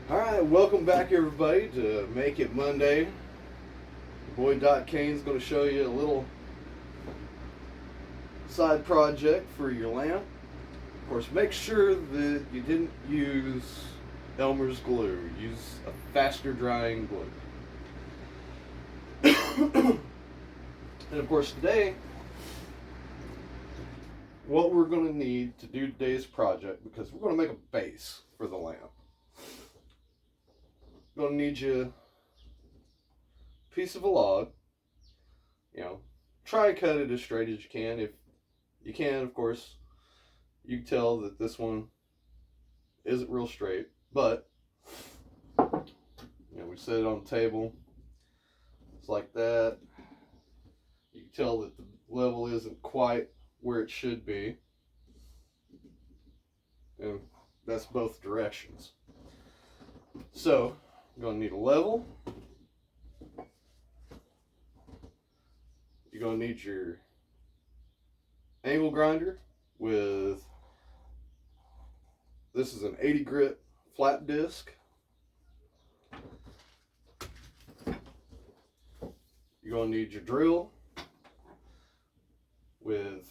Alright, welcome back everybody to Make It Monday. Your boy Dot Kane's going to show you a little side project for your lamp. Of course, make sure that you didn't use Elmer's glue. Use a faster drying glue. And of course today, what we're going to need to do today's project, because we're going to make a base for the lamp. Going to need you a piece of a log. Try and cut it as straight as you can. If you can, of course, you can tell that this one isn't real straight, but we set it on the table. It's like that. You can tell that the level isn't quite where it should be, and that's both directions. So you're going to need a level. You're going to need your angle grinder with, this is an 80 grit flat disc. You're going to need your drill with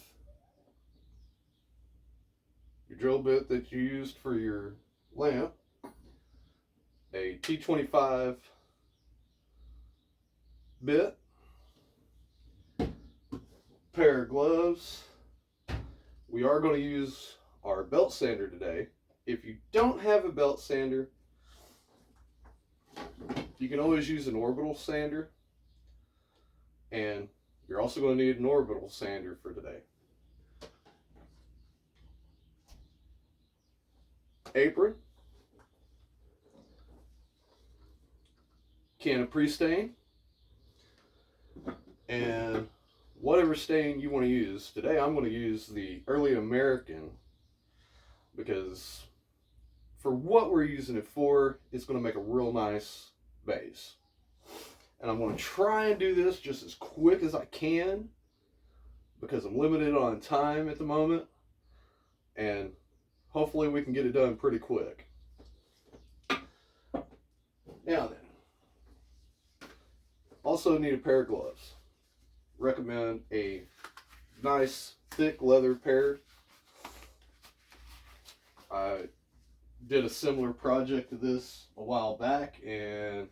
your drill bit that you used for your lamp, a T25 bit, pair of gloves. We are going to use our belt sander today. If you don't have a belt sander, you can always use an orbital sander, and you're also going to need an orbital sander for today. Apron, can of pre-stain, and whatever stain you want to use. Today I'm going to use the Early American, because for what we're using it for, it's going to make a real nice base. And I'm going to try and do this just as quick as I can, because I'm limited on time at the moment, and hopefully we can get it done pretty quick. Now then, also need a pair of gloves. Recommend a nice thick leather pair. I did a similar project to this a while back, and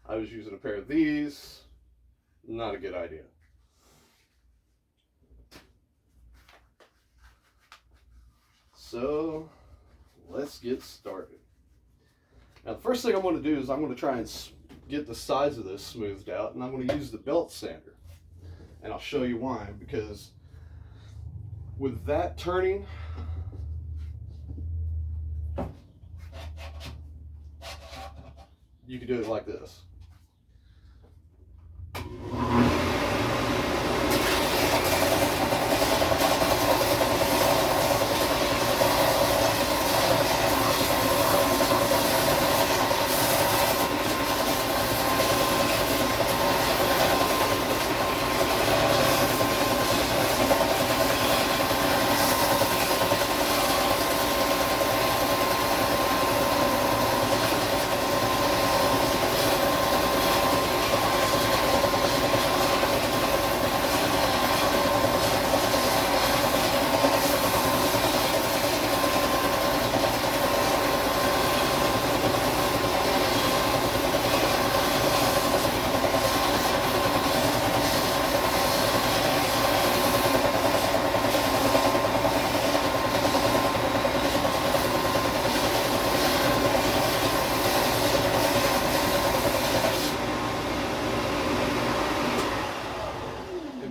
I was using a pair of these. Not a good idea. So let's get started. Now the first thing I'm going to do is I'm going to try and get the sides of this smoothed out, and I'm going to use the belt sander. And I'll show you why, because with that turning, you can do it like this.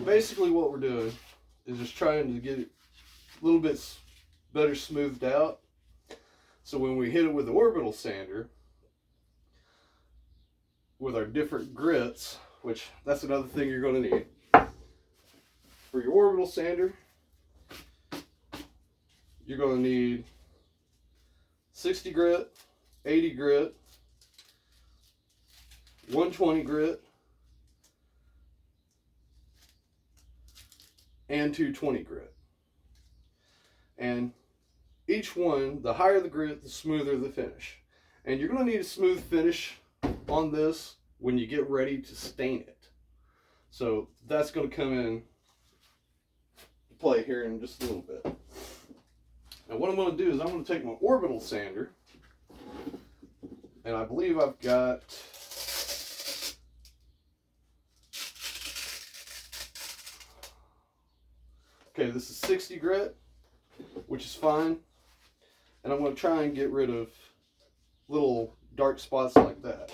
Basically what we're doing is just trying to get it a little bit better smoothed out, so when we hit it with the orbital sander with our different grits, which that's another thing you're going to need for your orbital sander, you're going to need 60 grit, 80 grit, 120 grit, and 220 grit. And each one, the higher the grit, the smoother the finish. And you're going to need a smooth finish on this when you get ready to stain it. So that's going to come in play here in just a little bit. Now what I'm going to do is I'm going to take my orbital sander, and I believe I've got okay, this is 60 grit, which is fine. And I'm going to try and get rid of little dark spots like that.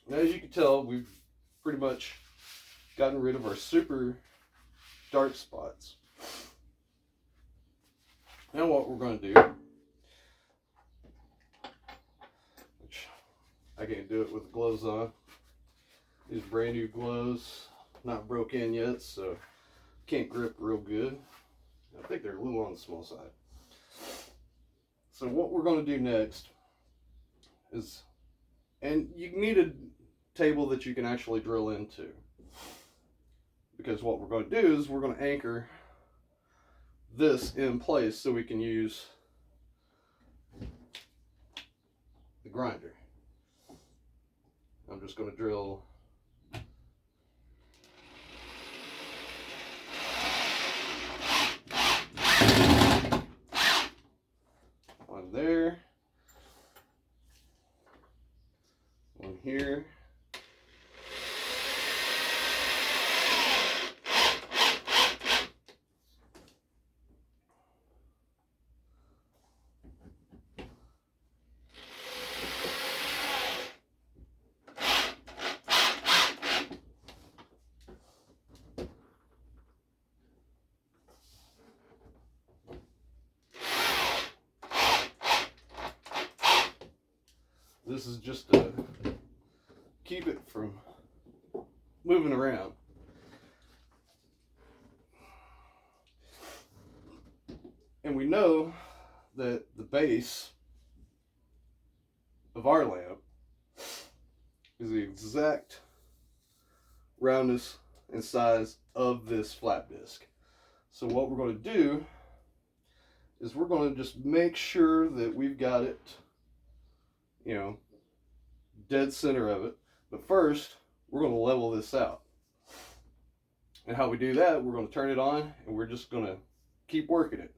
Now, as you can tell, we've pretty much gotten rid of our super dark spots. Now what we're going to do, which I can't do it with the gloves on. These brand new gloves, not broke in yet, so can't grip real good. I think they're a little on the small side. So what we're going to do next is, and you need a table that you can actually drill into, because what we're going to do is we're going to anchor this in place so we can use the grinder. I'm just going to drill one there, one here, This is just to keep it from moving around. And we know that the base of our lamp is the exact roundness and size of this flat disc. So what we're going to do is we're going to just make sure that we've got it, you know, dead center of it. But first, we're going to level this out. And how we do that, we're going to turn it on and we're just going to keep working it.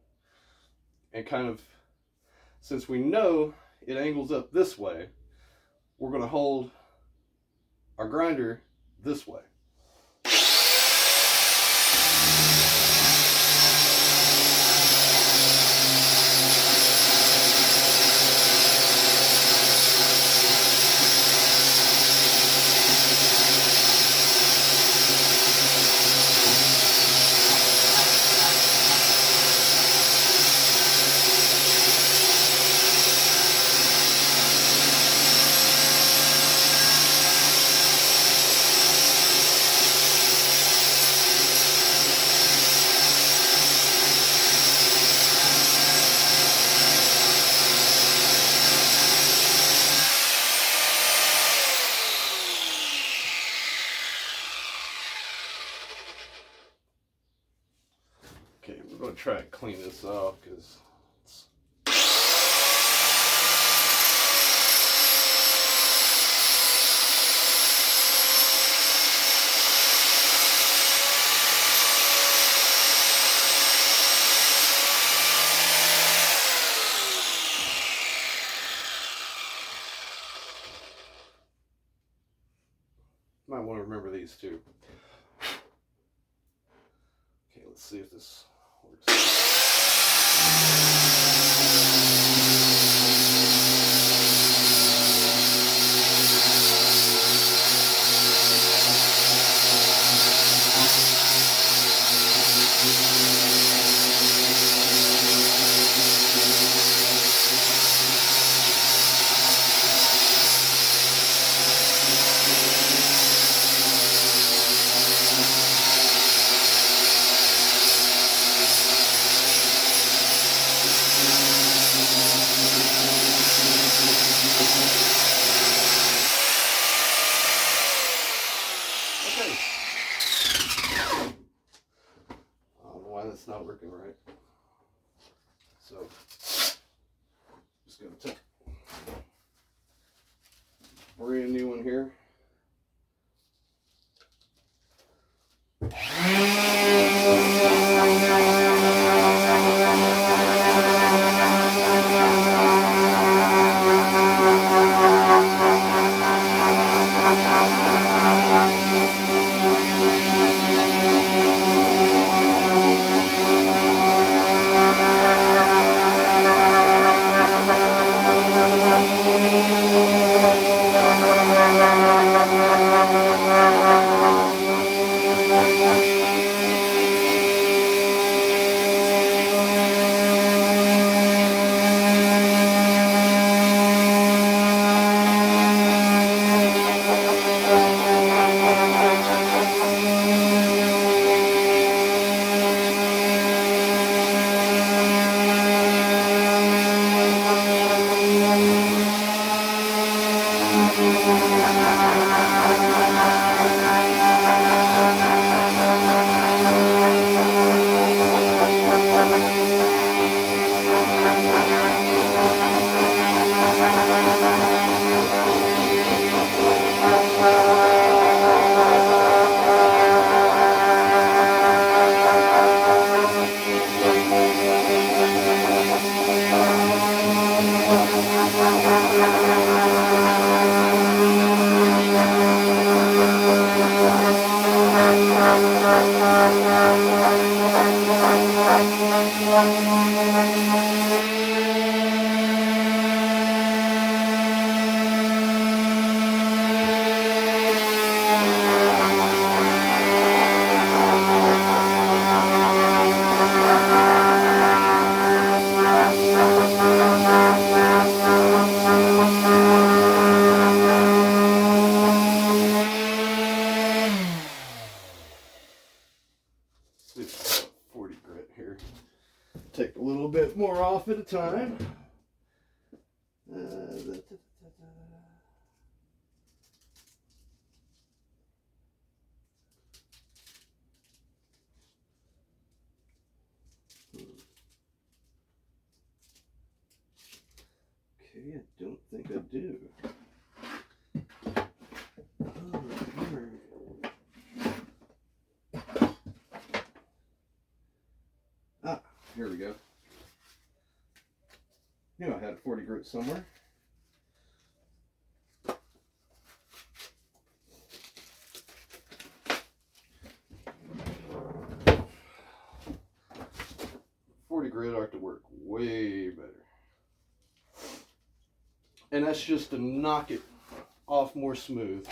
And kind of, since we know it angles up this way, we're going to hold our grinder this way. Okay, we're going to try to clean this off because it's... Might want to remember these too. Okay, let's see if this works. That's not working right. So, just gonna take a brand new one here. off at a time. Okay, I don't think I do. Ah, here we go. Knew I had 40 grit somewhere. Grit ought to work way better. And that's just to knock it off more smooth.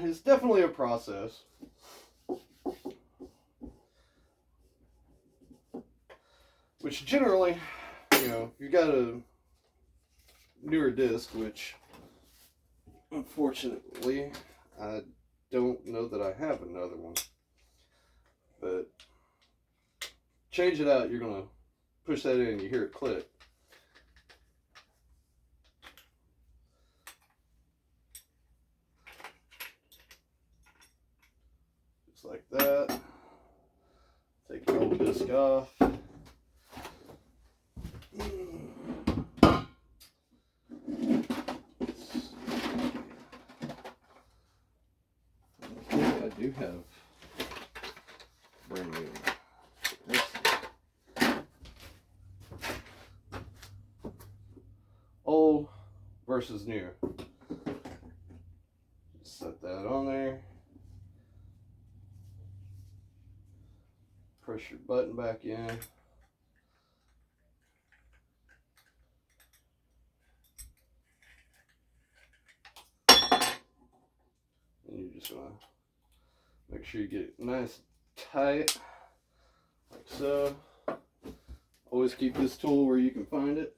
It's definitely a process. Which generally, you know, you got a newer disc, which unfortunately I don't know that I have another one. But change it out, you're going to push that in and you hear it click. Just like that. Take the old disc off. I do have brand new. Old versus new. Just set that on there. Press your button back in. And you're just gonna make sure you get it nice tight, like so. Always keep this tool where you can find it.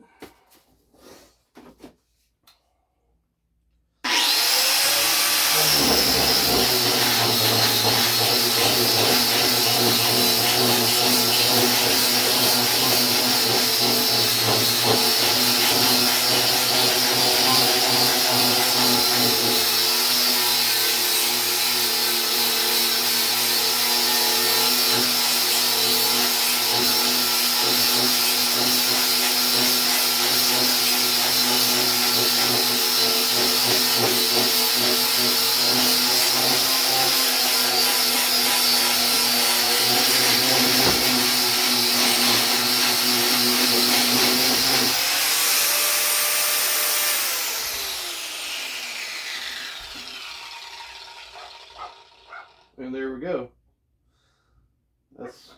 And there we go. That's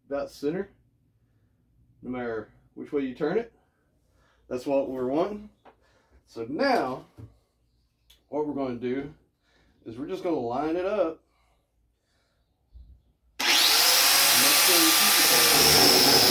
about center. No matter which way you turn it, that's what we're wanting. So now, what we're going to do is we're just going to line it up. Make sure you keep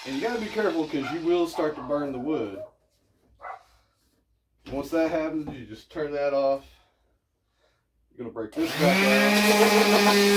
And you gotta be careful because you will start to burn the wood. Once that happens, you just turn that off. You're gonna break this back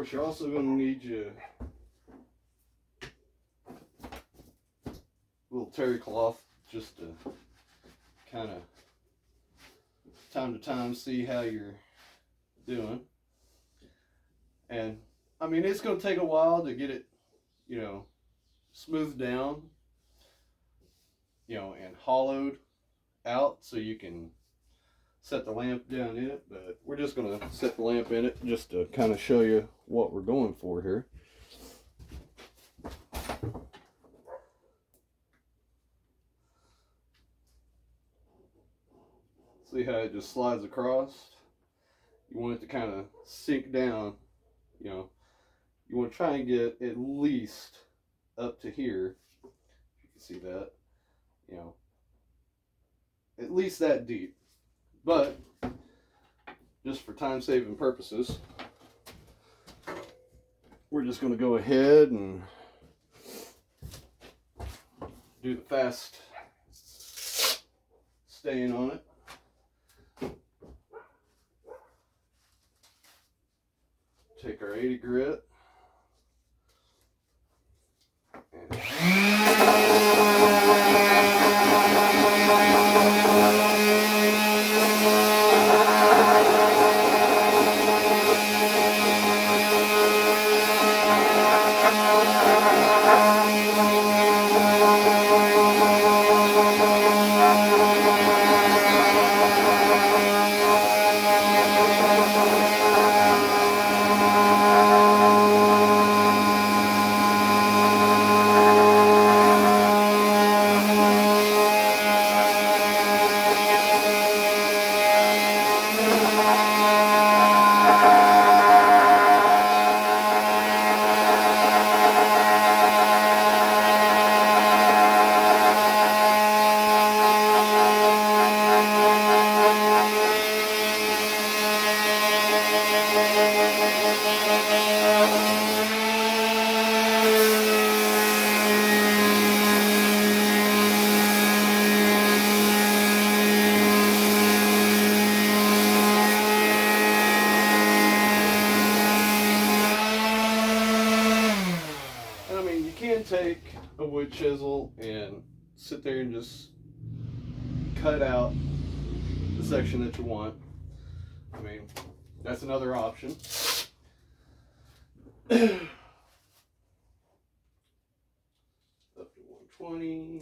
course, you're also going to need your little terry cloth just to kind of time to time see how you're doing. And I mean, it's going to take a while to get it, you know, smoothed down, you know, and hollowed out so you can set the lamp down in it. But we're just going to set the lamp in it just to kind of show you what we're going for here. See how it just slides across? You want it to kind of sink down, you know. You want to try and get at least up to here. You can see that, you know, at least that deep. But just for time saving purposes, we're just going to go ahead and do the fast stain on it. Take our 80 grit and take a wood chisel and sit there and just cut out the section that you want. I mean, that's another option. Up to 120.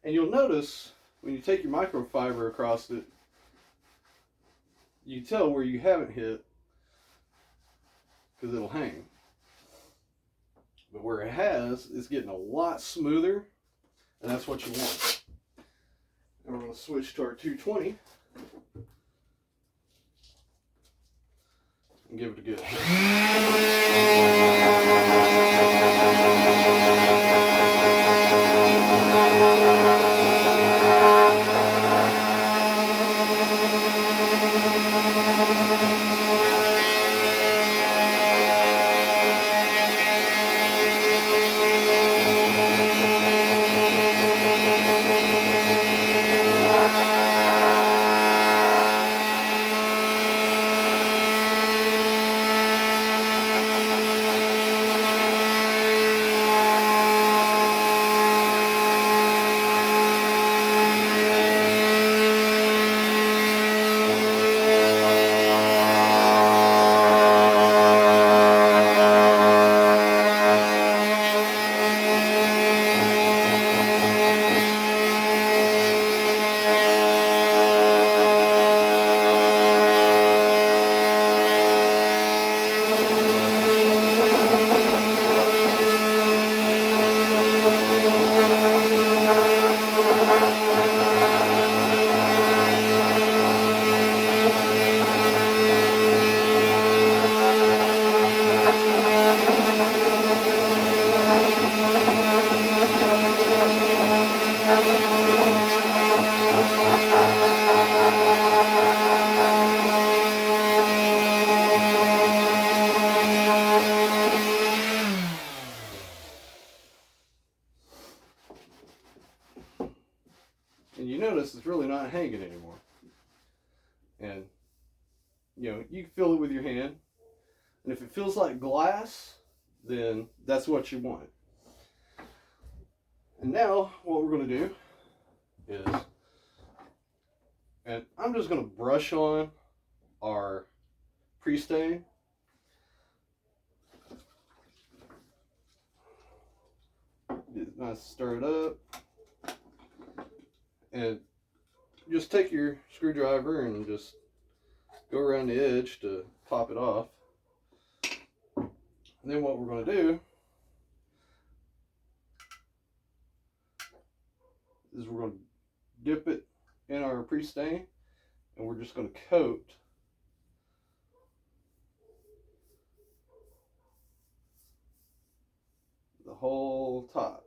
And you'll notice when you take your microfiber across it, you tell where you haven't hit because it'll hang. But where it has, it's getting a lot smoother, and that's what you want. And we're going to switch to our 220. and give it a good. And you notice it's really not hanging anymore. And you can feel it with your hand. And if it feels like glass, then that's what you want. And now what we're going to do is, and I'm just going to brush on our pre-stain. Nice, stir it up. And just take your screwdriver and just go around the edge to pop it off. And then what we're going to do is we're going to dip it in our pre-stain, and we're just going to coat the whole top.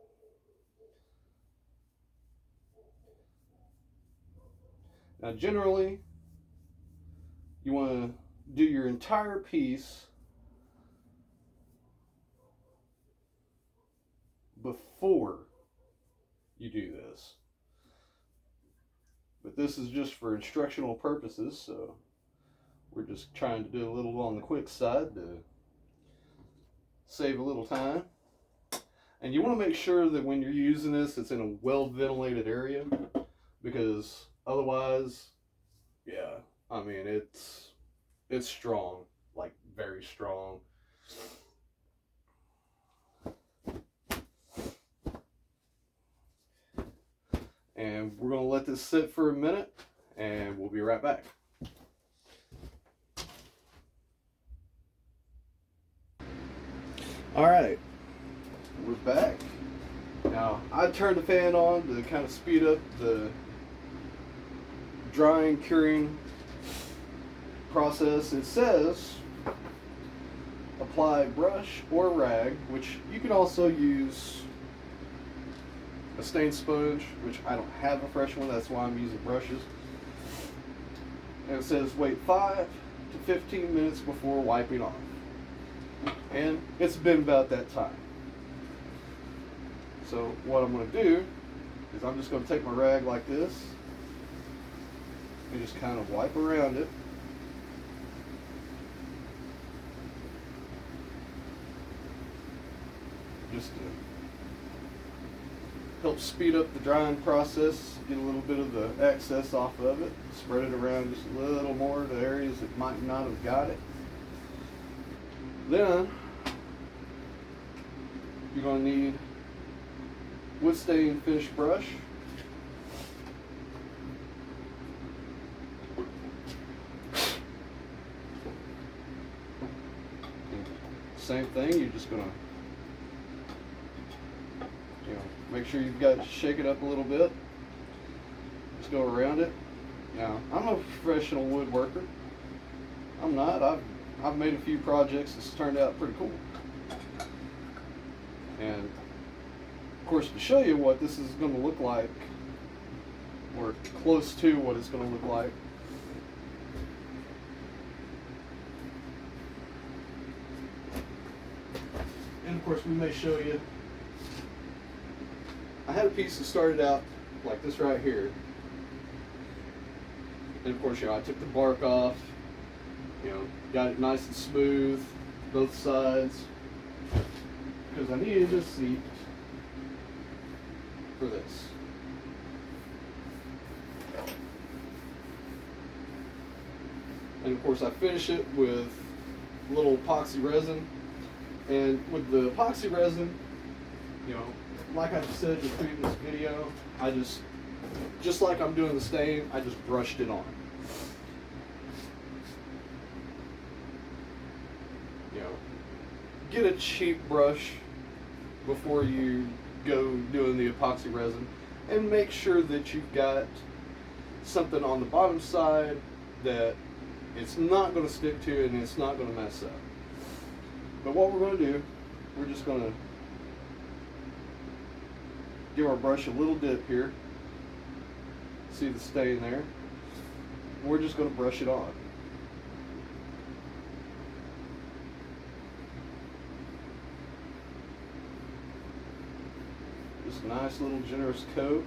Now generally, you want to do your entire piece before you do this. But this is just for instructional purposes, so we're just trying to do a little on the quick side to save a little time. And you want to make sure that when you're using this, it's in a well-ventilated area, because otherwise, yeah, I mean, it's strong, like very strong. And we're going to let this sit for a minute, and we'll be right back. All right, we're back. Now, I turned the fan on to kind of speed up the drying, curing process. It says apply brush or rag, which you can also use a stain sponge, which I don't have a fresh one, that's why I'm using brushes. And it says wait 5 to 15 minutes before wiping off. And it's been about that time. So what I'm going to do is I'm just going to take my rag like this and just kind of wipe around it. Just to help speed up the drying process, get a little bit of the excess off of it, spread it around just a little more to areas that might not have got it. Then you're going to need wood stain finish brush. Same thing, you're just going to make sure you've got to shake it up a little bit. Just go around it. Now, I'm a professional woodworker. I'm not. I've I've made a few projects that's turned out pretty cool. And of course, to show you what this is going to look like, or close to what it's going to look like, and of course we may show you, I had a piece that started out like this right here, and of course, I took the bark off, got it nice and smooth, both sides, because I needed a seat for this. And of course I finish it with a little epoxy resin. And with the epoxy resin, like I said in the previous video, I just like I'm doing the stain, I just brushed it on. Get a cheap brush before you go doing the epoxy resin, and make sure that you've got something on the bottom side that it's not going to stick to and it's not going to mess up. But what we're going to do, we're just going to give our brush a little dip here. See the stain there? We're just going to brush it on. Just a nice little generous coat.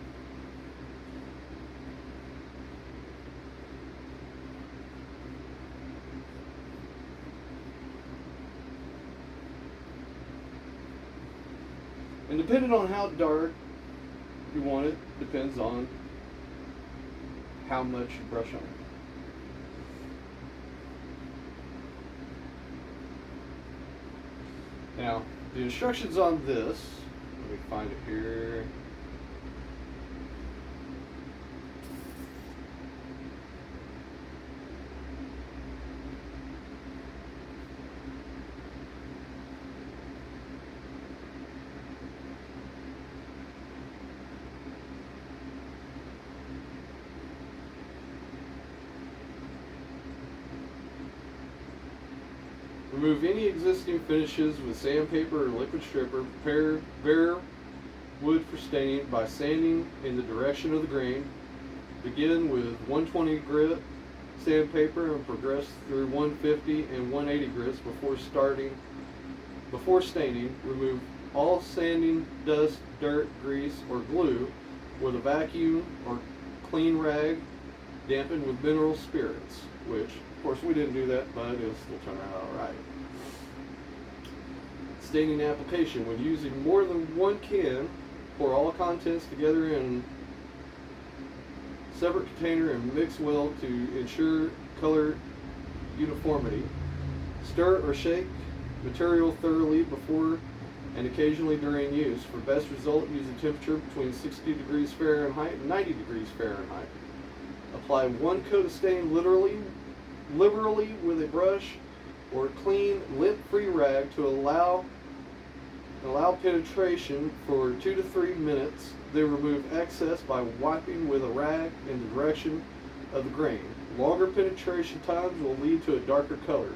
And depending on how dark you want it, depends on how much you brush on it. Now, the instructions on this, let me find it here. Remove any existing finishes with sandpaper or liquid stripper. Prepare bare wood for staining by sanding in the direction of the grain. Begin with 120 grit sandpaper and progress through 150 and 180 grits before staining. Remove all sanding dust, dirt, grease, or glue with a vacuum or clean rag. Dampen with mineral spirits, which of course we didn't do that, but it'll still turn out alright. Staining application. When using more than one can, pour all contents together in a separate container and mix well to ensure color uniformity. Stir or shake material thoroughly before and occasionally during use. For best result, use a temperature between 60 degrees Fahrenheit and 90 degrees Fahrenheit. Apply one coat of stain liberally with a brush or clean, lint-free rag to allow penetration for 2 to 3 minutes. Then remove excess by wiping with a rag in the direction of the grain. Longer penetration times will lead to a darker color.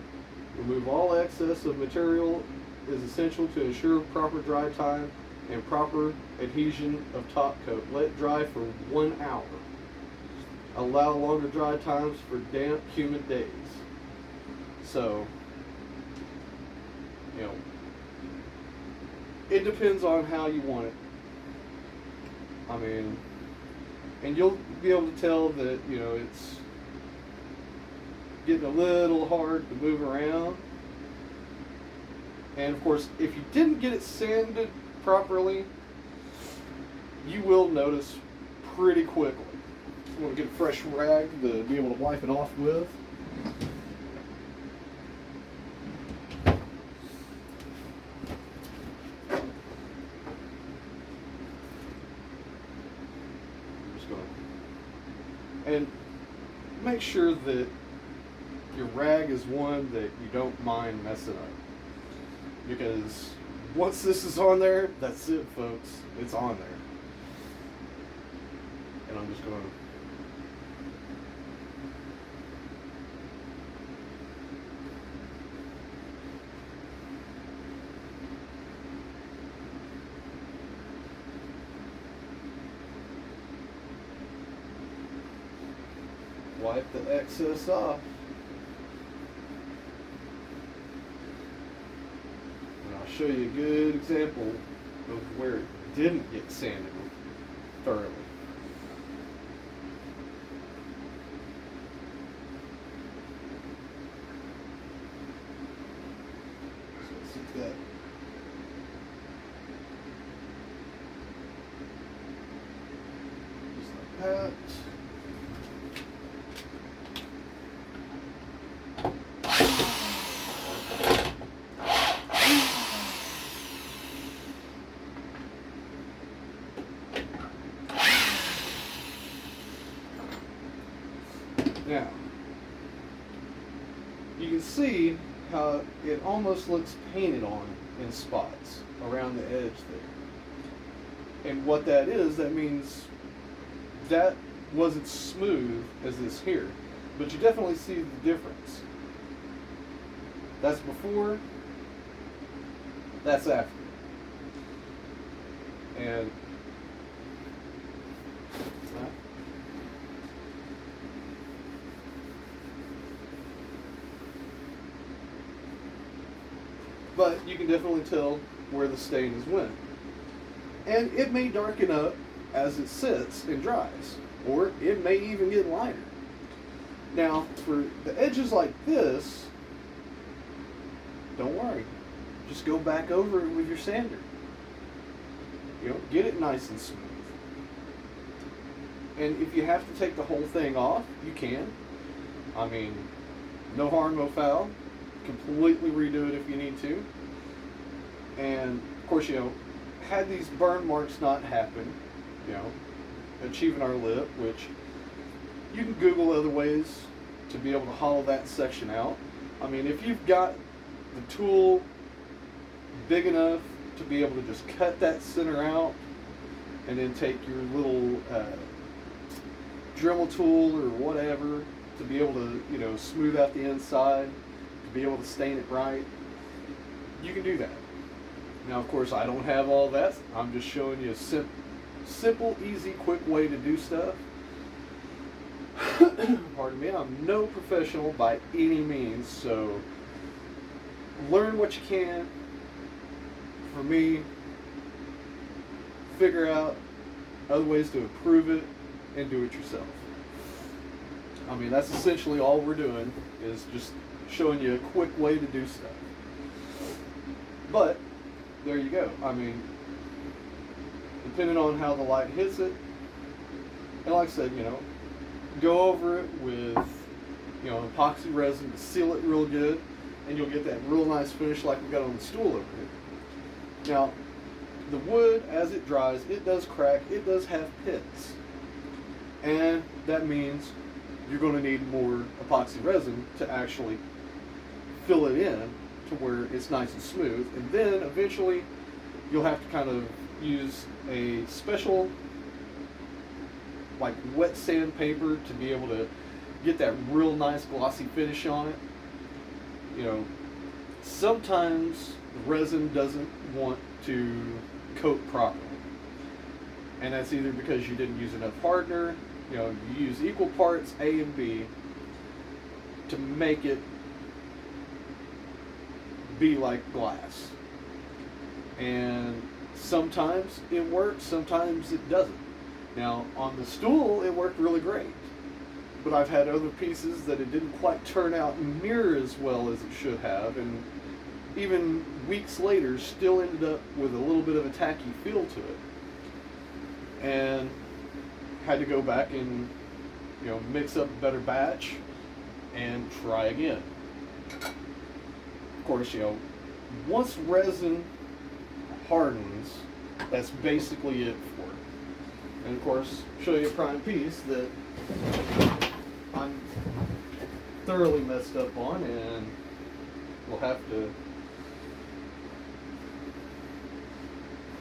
Remove all excess of material is essential to ensure proper dry time and proper adhesion of top coat. Let dry for 1 hour. Allow longer dry times for damp, humid days. So, it depends on how you want it. I mean, and you'll be able to tell that, it's getting a little hard to move around. And of course, if you didn't get it sanded properly, you will notice pretty quickly. You want to get a fresh rag to be able to wipe it off with. And make sure that your rag is one that you don't mind messing up. Because once this is on there, that's it, folks. It's on there. And I'm just going to wipe the excess off. And I'll show you a good example of where it didn't get sanded thoroughly. So let's see that. Just like that. Now, you can see how it almost looks painted on in spots around the edge there. And what that is, that means that wasn't smooth as this here. But you definitely see the difference. That's before, that's after. And but you can definitely tell where the stain is went. And it may darken up as it sits and dries, or it may even get lighter. Now, for the edges like this, don't worry. Just go back over it with your sander. You know, get it nice and smooth. And if you have to take the whole thing off, you can. I mean, no harm, no foul. Completely redo it if you need to. And of course, you know, had these burn marks not happen, you know, achieving our lip, which you can Google other ways to be able to hollow that section out. I mean, if you've got the tool big enough to be able to just cut that center out and then take your little Dremel tool or whatever to be able to, you know, smooth out the inside, to be able to stain it right, you can do that. Now, of course, I don't have all that. I'm just showing you a simple, easy, quick way to do stuff. Pardon me, I'm no professional by any means, so learn what you can. For me, figure out other ways to improve it and do it yourself. I mean, that's essentially all we're doing, is just showing you a quick way to do stuff. But there you go. I mean, depending on how the light hits it, and like I said, you know, go over it with, you know, epoxy resin to seal it real good, and you'll get that real nice finish like we got on the stool over here. Now, the wood, as it dries, it does crack, it does have pits. And that means you're going to need more epoxy resin to actually fill it in to where it's nice and smooth. And then eventually you'll have to kind of use a special like wet sandpaper to be able to get that real nice glossy finish on it. You know, sometimes the resin doesn't want to coat properly, and that's either because you didn't use enough hardener. You know, you use equal parts A and B to make it be like glass. And sometimes it works, sometimes it doesn't. Now, on the stool, it worked really great. But I've had other pieces that it didn't quite turn out near as well as it should have, and even weeks later still ended up with a little bit of a tacky feel to it. And had to go back and, you know, mix up a better batch and try again. Of course, you know, once resin hardens, that's basically it for it. And of course, show you a prime piece that I'm thoroughly messed up on, and we'll have to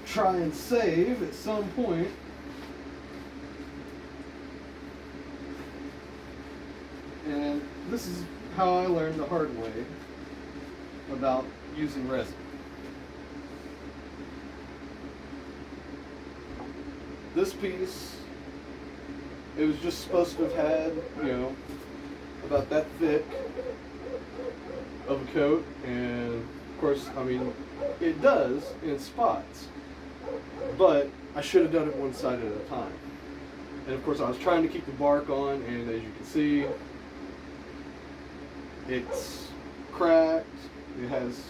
try and save at some point. And this is how I learned the hard way about using resin. This piece It was just supposed to have had, about that thick of a coat, and of course, I mean, it does in spots, but I should have done it one side at a time. And of course, I was trying to keep the bark on, and as you can see, it's cracked. It has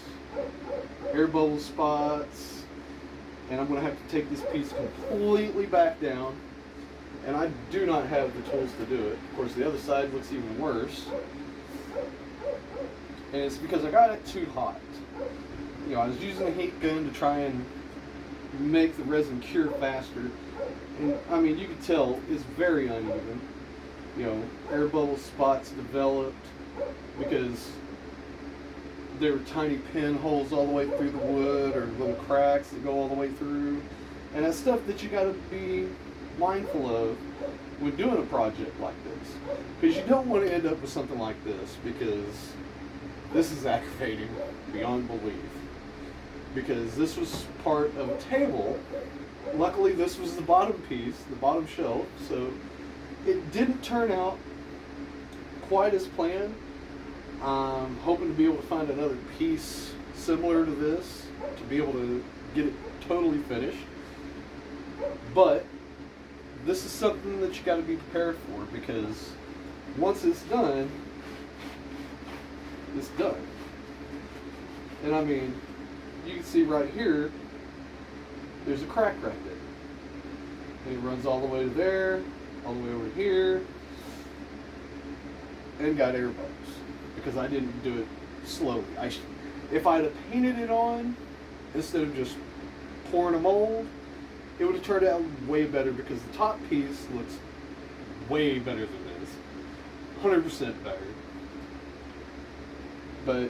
air bubble spots, and I'm going to have to take this piece completely back down, and I do not have the tools to do it. Of course, the other side looks even worse, and it's because I got it too hot. I was using a heat gun to try and make the resin cure faster, and I mean, you can tell it's very uneven. Air bubble spots developed because there were tiny pinholes all the way through the wood, or little cracks that go all the way through, and that's stuff that you got to be mindful of when doing a project like this, because you don't want to end up with something like this, because this is aggravating beyond belief. Because this was part of a table. Luckily, this was the bottom piece, the bottom shelf, so it didn't turn out quite as planned. I'm hoping to be able to find another piece similar to this to be able to get it totally finished. But this is something that you got to be prepared for, because once it's done, it's done. And I mean, you can see right here, there's a crack right there. And it runs all the way to there, all the way over here, and got air bubbles, because I didn't do it slowly. If I'd have painted it on instead of just pouring a mold, it would have turned out way better, because the top piece looks way better than this. 100% better. But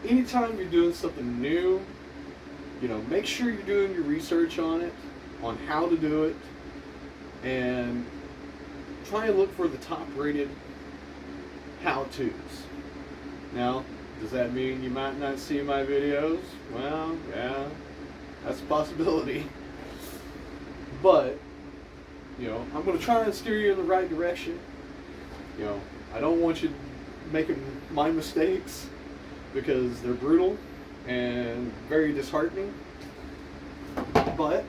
anytime you're doing something new, make sure you're doing your research on it, on how to do it, and try and look for the top-rated how-tos. Now, does that mean you might not see my videos? Well, yeah, that's a possibility. But, I'm going to try and steer you in the right direction. I don't want you making my mistakes, because they're brutal and very disheartening. But,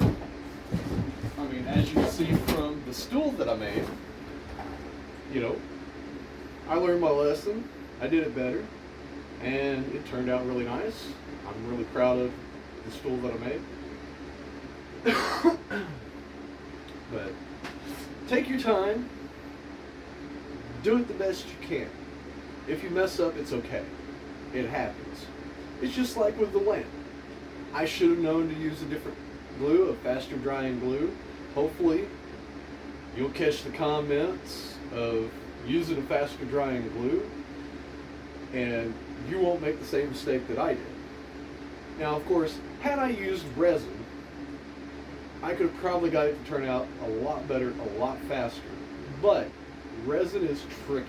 I mean, as you can see from the stool that I made, I learned my lesson, I did it better, and it turned out really nice. I'm really proud of the stool that I made. But take your time, do it the best you can. If you mess up, it's okay. It happens. It's just like with the lamp. I should have known to use a different glue, a faster drying glue. Hopefully, you'll catch the comments of using a faster drying glue, and you won't make the same mistake that I did. Now, of course, had I used resin, I could have probably got it to turn out a lot better, a lot faster. But resin is tricky.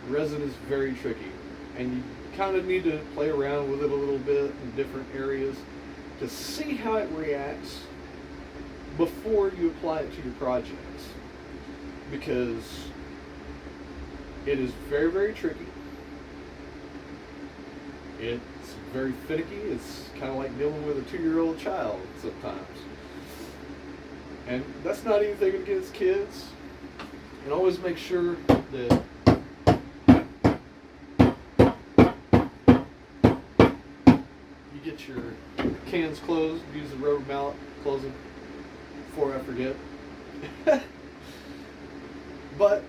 Resin is very tricky, and you kind of need to play around with it a little bit in different areas to see how it reacts before you apply it to your projects, because it is very, very tricky. It's very finicky. It's kind of like dealing with a 2-year-old child sometimes. And that's not anything against kids. And always make sure that you get your cans closed. Use the rubber mallet, close them before I forget. But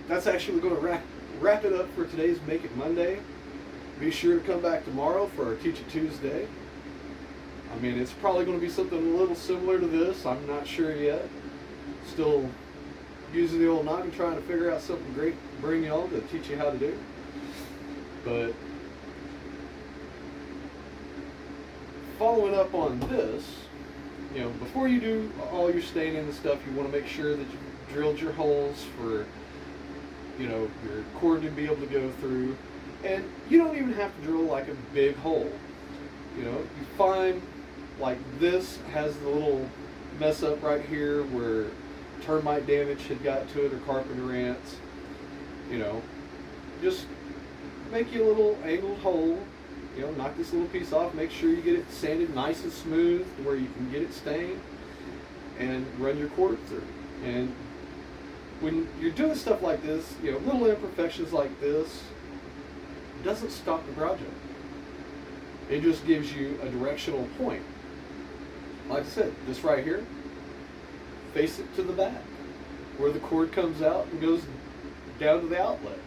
that's actually going to wrap it up for today's Make It Monday. Be sure to come back tomorrow for our Teach It Tuesday. I mean, it's probably going to be something a little similar to this. I'm not sure yet. Still using the old noggin, trying to figure out something great to bring y'all to teach you how to do. But following up on this, before you do all your staining and stuff, you want to make sure that you've drilled your holes for, your cord to be able to go through. And you don't even have to drill like a big hole. You find like this has the little mess up right here where termite damage had got to it or carpenter ants, just make you a little angled hole. Knock this little piece off, make sure you get it sanded nice and smooth to where you can get it stained, and run your cord through. And when you're doing stuff like this, little imperfections like this, it doesn't stop the project. It just gives you a directional point. Like I said, this right here, face it to the back, where the cord comes out and goes down to the outlet.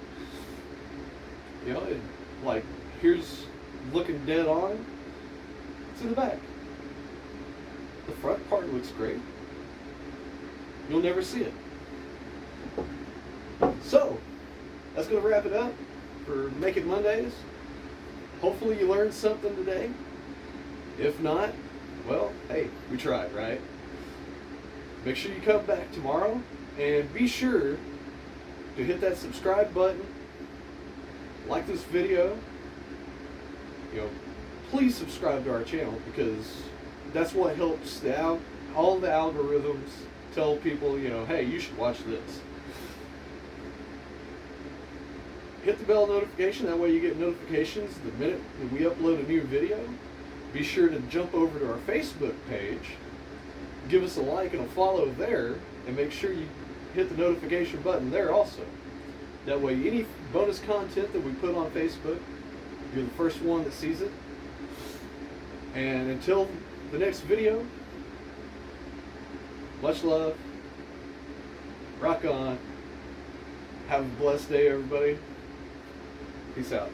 Like here's looking dead on to the back. The front part looks great. You'll never see it. So, that's going to wrap it up for Making Mondays. Hopefully you learned something today. If not, well, hey, we tried, right? Make sure you come back tomorrow, and be sure to hit that subscribe button, like this video. Please subscribe to our channel, because that's what helps all the algorithms tell people, hey, you should watch this. Hit the bell notification, that way you get notifications the minute we upload a new video. Be sure to jump over to our Facebook page, give us a like and a follow there, and make sure you hit the notification button there also. That way any bonus content that we put on Facebook, you're the first one that sees it. And until the next video, much love, rock on, have a blessed day everybody, peace out.